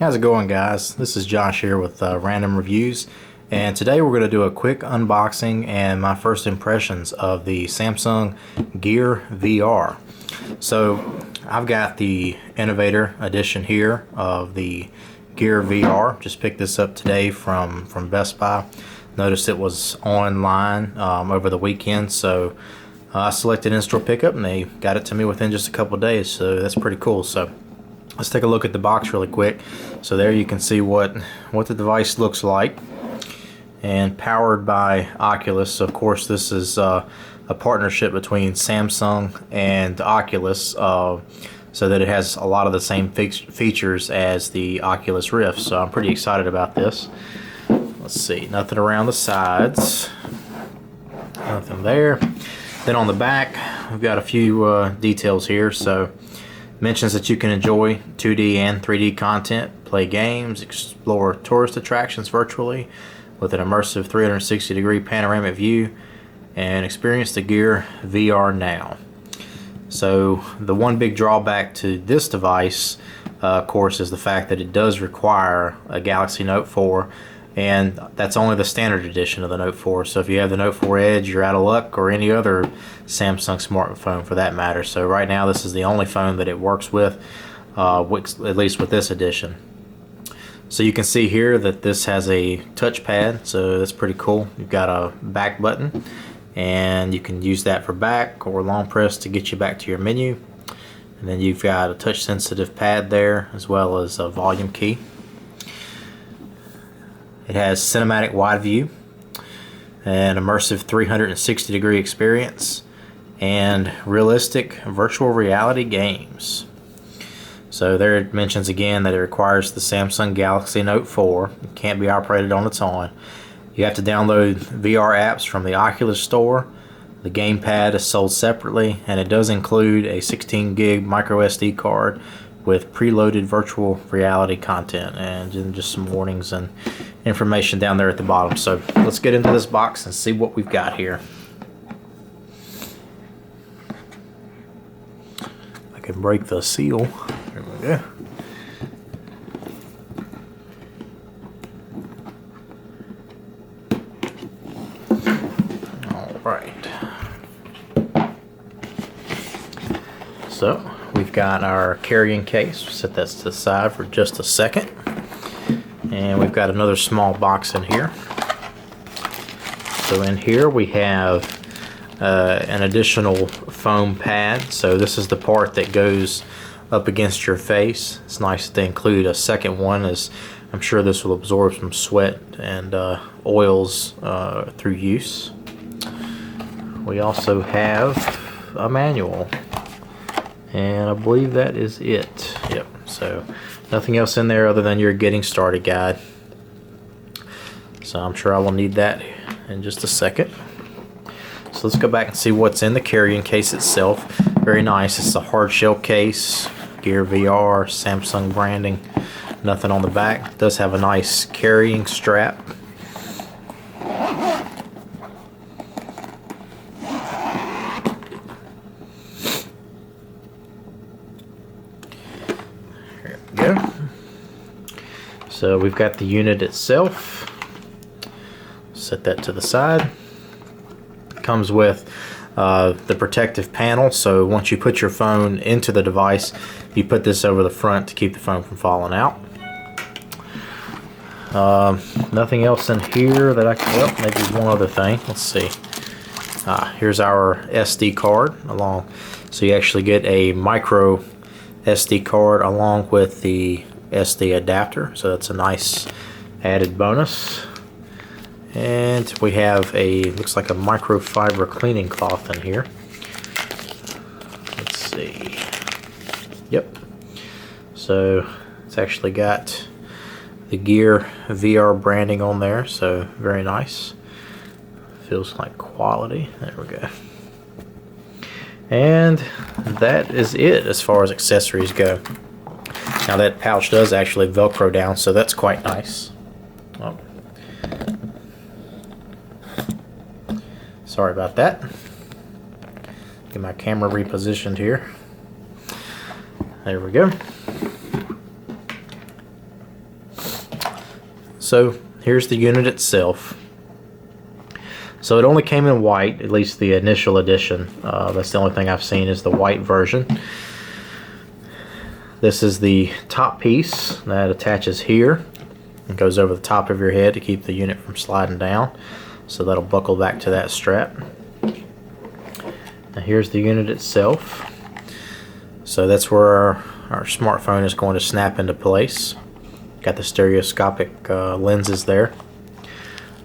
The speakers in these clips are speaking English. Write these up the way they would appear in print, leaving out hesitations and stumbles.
How's it going, guys? This is Josh here with Random Reviews, and today we're going to do a quick unboxing and my first impressions of the Samsung Gear VR. So I've got the Innovator edition here of the Gear VR. Just picked this up today from Best Buy. Noticed it was online over the weekend, so I selected in-store pickup and they got it to me within just a couple of days, so that's pretty cool. So let's take a look at the box really quick. So there you can see what the device looks like, and powered by Oculus. So of course this is a partnership between Samsung and Oculus, so that it has a lot of the same features as the Oculus Rift. So I'm pretty excited about this. Let's see, nothing around the sides, nothing there. Then on the back we've got a few details here. So mentions that you can enjoy 2D and 3D content, play games, explore tourist attractions virtually with an immersive 360-degree panoramic view, and experience the Gear VR now. So the one big drawback to this device, of course, is the fact that it does require a Galaxy Note 4, and that's only the standard edition of the Note 4. So if you have the Note 4 Edge, you're out of luck, or any other Samsung smartphone for that matter. So right now this is the only phone that it works with, at least with this edition. So you can see here that this has a touchpad, so that's pretty cool. You've got a back button, and you can use that for back or long press to get you back to your menu. And then you've got a touch sensitive pad there, as well as a volume key. It has cinematic wide view, an immersive 360-degree experience, and realistic virtual reality games. So there it mentions again that it requires the Samsung Galaxy Note 4. It can't be operated on its own. You have to download VR apps from the Oculus Store. The gamepad is sold separately, and it does include a 16 gig micro SD card with preloaded virtual reality content, and just some warnings and information down there at the bottom. So let's get into this box and see what we've got here. I can break the seal. There we go. All right. So we've got our carrying case. Set that to the side for just a second. And we've got another small box in here. So in here we have an additional foam pad. So this is the part that goes up against your face. It's nice that they include a second one, as I'm sure this will absorb some sweat and oils through use. We also have a manual, and I believe that is it. Yep. So nothing else in there other than your getting started guide. So I'm sure I will need that in just a second. So let's go back and see what's in the carrying case itself. Very nice. It's a hard shell case, Gear VR, Samsung branding. Nothing on the back. It does have a nice carrying strap. There we go. So we've got the unit itself. Set that to the side. Comes with the protective panel, so once you put your phone into the device, you put this over the front to keep the phone from falling out. Nothing else in here that I can, well, maybe one other thing. Let's see. Here's our SD card along. So you actually get a micro SD card along with the SD adapter, so that's a nice added bonus. And we have looks like a microfiber cleaning cloth in here. Let's see. Yep. So it's actually got the Gear VR branding on there, so very nice. Feels like quality. There we go. And that is it as far as accessories go. Now that pouch does actually Velcro down, so that's quite nice. Oh. Sorry about that. Get my camera repositioned here. There we go. so here's the unit itself. So it only came in white, at least the initial edition. That's the only thing I've seen is the white version. This is the top piece that attaches here and goes over the top of your head to keep the unit from sliding down. So that'll buckle back to that strap. Now here's the unit itself. So that's where our smartphone is going to snap into place. Got the stereoscopic lenses there.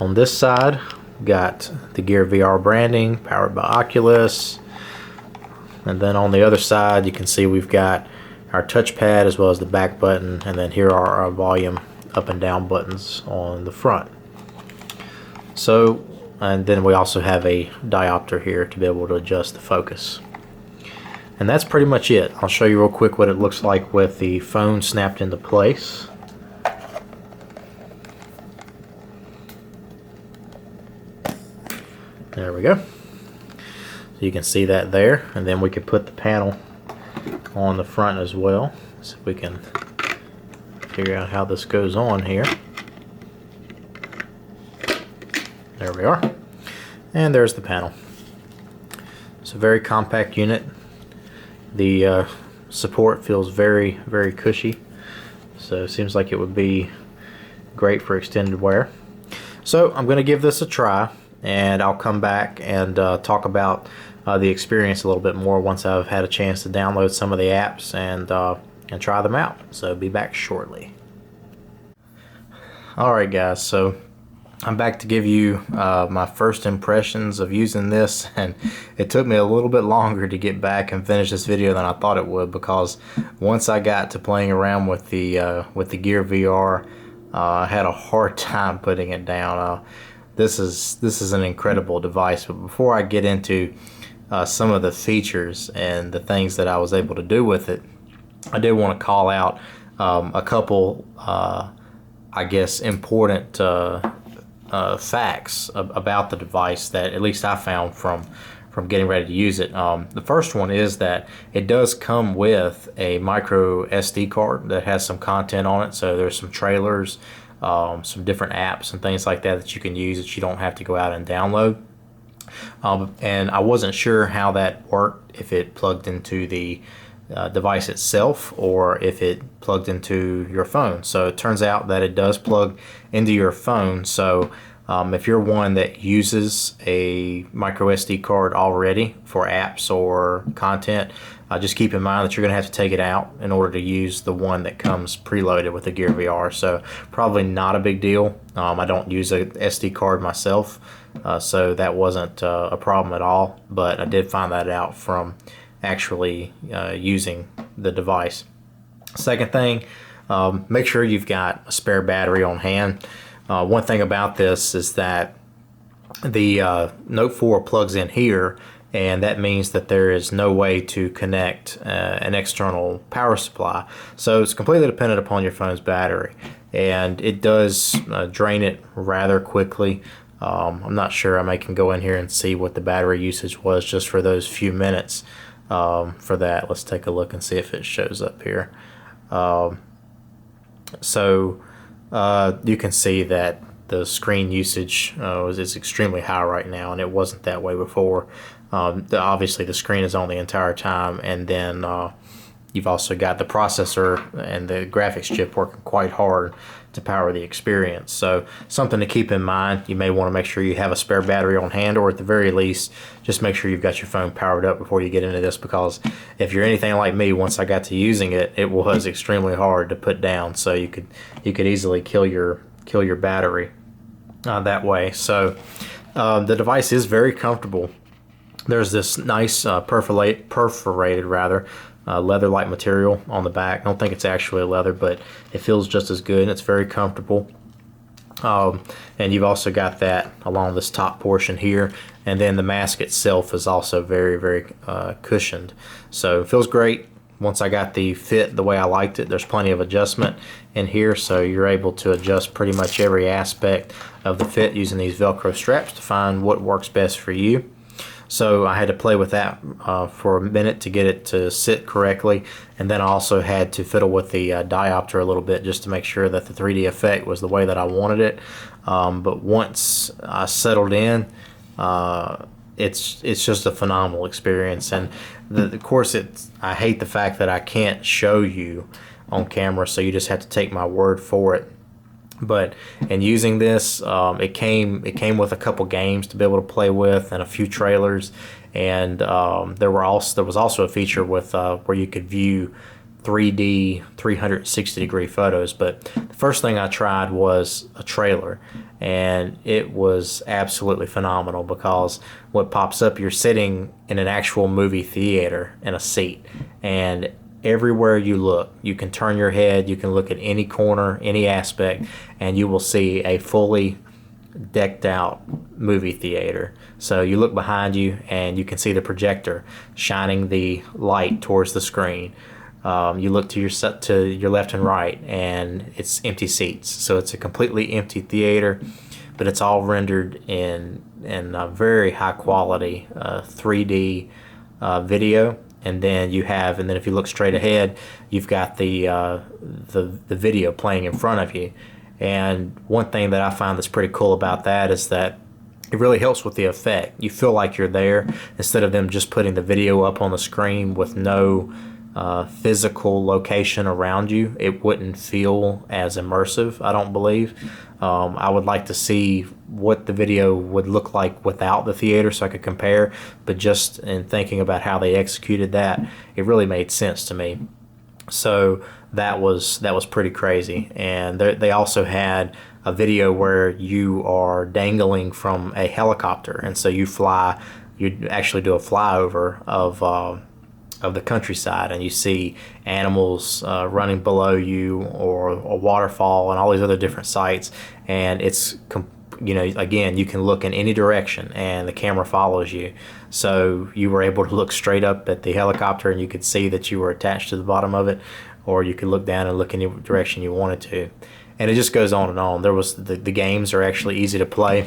On this side, got the Gear VR branding, powered by Oculus. And then on the other side, you can see we've got our touchpad as well as the back button, and then here are our volume up and down buttons on the front. So, and then we also have a diopter here to be able to adjust the focus. And that's pretty much it. I'll show you real quick what it looks like with the phone snapped into place. There we go. So you can see that there, and then we could put the panel on the front as well. So we can figure out how this goes on here. There we are. And there's the panel. It's a very compact unit. The support feels very, very cushy. So it seems like it would be great for extended wear. So I'm going to give this a try, and I'll come back and talk about the experience a little bit more once I've had a chance to download some of the apps and try them out. So be back shortly. Alright guys, so I'm back to give you my first impressions of using this, and it took me a little bit longer to get back and finish this video than I thought it would, because once I got to playing around with the Gear VR, I had a hard time putting it down. This is an incredible device, but before I get into some of the features and the things that I was able to do with it, I did want to call out a couple, I guess, important facts about the device that at least I found from getting ready to use it. The first one is that it does come with a micro SD card that has some content on it. So there's some trailers, some different apps and things like that you can use that you don't have to go out and download. And I wasn't sure how that worked, if it plugged into the device itself or if it plugged into your phone. So it turns out that it does plug into your phone. So if you're one that uses a micro SD card already for apps or content, just keep in mind that you're going to have to take it out in order to use the one that comes preloaded with the Gear VR. So probably not a big deal. I don't use a SD card myself, so that wasn't a problem at all, but I did find that out from actually using the device. Second thing, make sure you've got a spare battery on hand. One thing about this is that the Note 4 plugs in here, and that means that there is no way to connect an external power supply. So it's completely dependent upon your phone's battery, and it does drain it rather quickly. I'm not sure. I can go in here and see what the battery usage was just for those few minutes. For that, let's take a look and see if it shows up here. So you can see that the screen usage is extremely high right now, and it wasn't that way before. Obviously the screen is on the entire time, and then you've also got the processor and the graphics chip working quite hard to power the experience. So something to keep in mind. You may want to make sure you have a spare battery on hand, or at the very least just make sure you've got your phone powered up before you get into this, because if you're anything like me, once I got to using it, it was extremely hard to put down. So you could easily kill your battery that way. So the device is very comfortable. There's this nice perforated leather-like material on the back. I don't think it's actually leather, but it feels just as good, and it's very comfortable. And you've also got that along this top portion here, and then the mask itself is also very, very cushioned. So it feels great. Once I got the fit the way I liked it, there's plenty of adjustment in here, so you're able to adjust pretty much every aspect of the fit using these Velcro straps to find what works best for you. So I had to play with that for a minute to get it to sit correctly, and then I also had to fiddle with the diopter a little bit just to make sure that the 3D effect was the way that I wanted it. But once I settled in, it's just a phenomenal experience. And of course, I hate the fact that I can't show you on camera, so you just have to take my word for it. But in using this, it came with a couple games to be able to play with and a few trailers, and there was also a feature with where you could view 3D 360 degree photos. But the first thing I tried was a trailer, and it was absolutely phenomenal because what pops up, you're sitting in an actual movie theater in a seat, and everywhere you look, you can turn your head, you can look at any corner, any aspect, and you will see a fully decked out movie theater. So you look behind you and you can see the projector shining the light towards the screen. You look to your left and right, and it's empty seats. So it's a completely empty theater, but it's all rendered in a very high quality 3D video. And then if you look straight ahead, you've got the video playing in front of you. And one thing that I find that's pretty cool about that is that it really helps with the effect. You feel like you're there instead of them just putting the video up on the screen with no physical location around you. It wouldn't feel as immersive, I don't believe. I would like to see what the video would look like without the theater so I could compare, but just in thinking about how they executed that, it really made sense to me. So that was pretty crazy. And they also had a video where you are dangling from a helicopter, and so you actually do a flyover of the countryside, and you see animals running below you, or a waterfall, and all these other different sights. And it's again, you can look in any direction and the camera follows you. So you were able to look straight up at the helicopter and you could see that you were attached to the bottom of it, or you could look down and look any direction you wanted to. And it just goes on and on. There was the games are actually easy to play.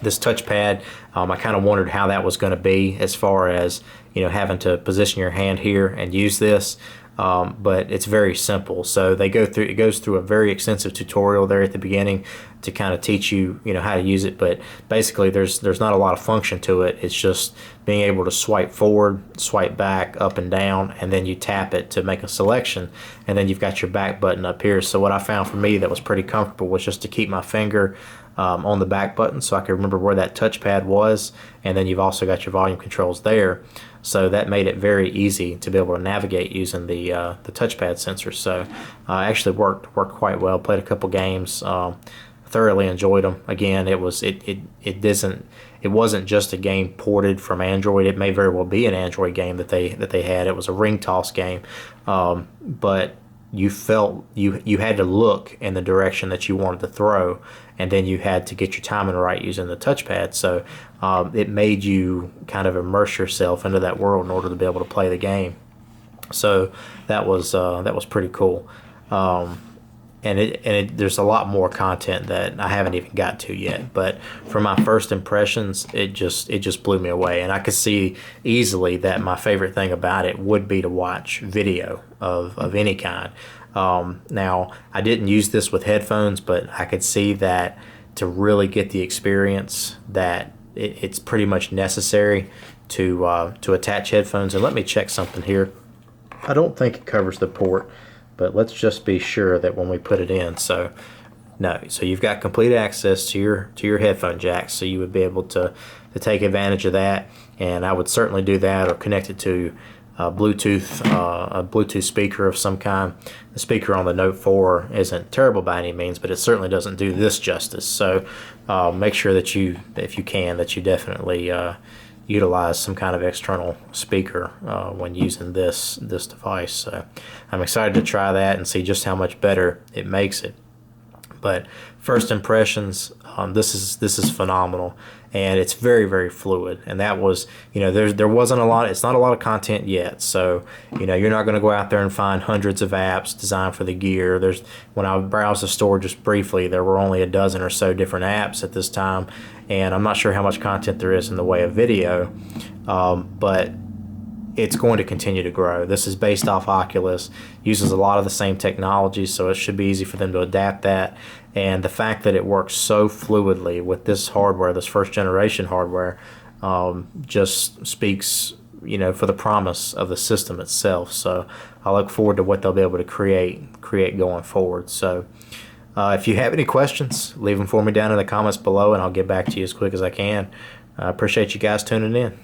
This touchpad, I kind of wondered how that was going to be as far as having to position your hand here and use this, but it's very simple. So it goes through a very extensive tutorial there at the beginning to kind of teach you how to use it. But basically, there's not a lot of function to it. It's just being able to swipe forward, swipe back, up and down, and then you tap it to make a selection, and then you've got your back button up here. So what I found for me that was pretty comfortable was just to keep my finger on the back button so I could remember where that touchpad was, and then you've also got your volume controls there. So that made it very easy to be able to navigate using the touchpad sensor. So actually worked quite well. Played a couple games, thoroughly enjoyed them. Again, it wasn't just a game ported from Android. It may very well be an Android game that they had. It was a ring toss game, but you felt you had to look in the direction that you wanted to throw, and then you had to get your timing right using the touchpad. So it made you kind of immerse yourself into that world in order to be able to play the game. So that was pretty cool. And there's a lot more content that I haven't even got to yet. But from my first impressions, it just blew me away. And I could see easily that my favorite thing about it would be to watch video of any kind. Now, I didn't use this with headphones, but I could see that to really get the experience, that it's pretty much necessary to attach headphones. And let me check something here. I don't think it covers the port, but let's just be sure that when we put it in. So no, so you've got complete access to your headphone jack, so you would be able to take advantage of that. And I would certainly do that, or connect it to a Bluetooth speaker of some kind. The speaker on the Note 4 isn't terrible by any means, but it certainly doesn't do this justice. So make sure that if you can, that you definitely utilize some kind of external speaker when using this device. So I'm excited to try that and see just how much better it makes it. But first impressions, this is phenomenal, and it's very, very fluid. And that was, there wasn't a lot. It's not a lot of content yet, so you're not going to go out there and find hundreds of apps designed for the Gear. When I browsed the store just briefly, there were only a dozen or so different apps at this time, and I'm not sure how much content there is in the way of video, but it's going to continue to grow. This is based off Oculus, uses a lot of the same technology, so it should be easy for them to adapt that. And the fact that it works so fluidly with this hardware, this first generation hardware, just speaks, for the promise of the system itself. So I look forward to what they'll be able to create going forward. So if you have any questions, leave them for me down in the comments below, and I'll get back to you as quick as I can. I appreciate you guys tuning in.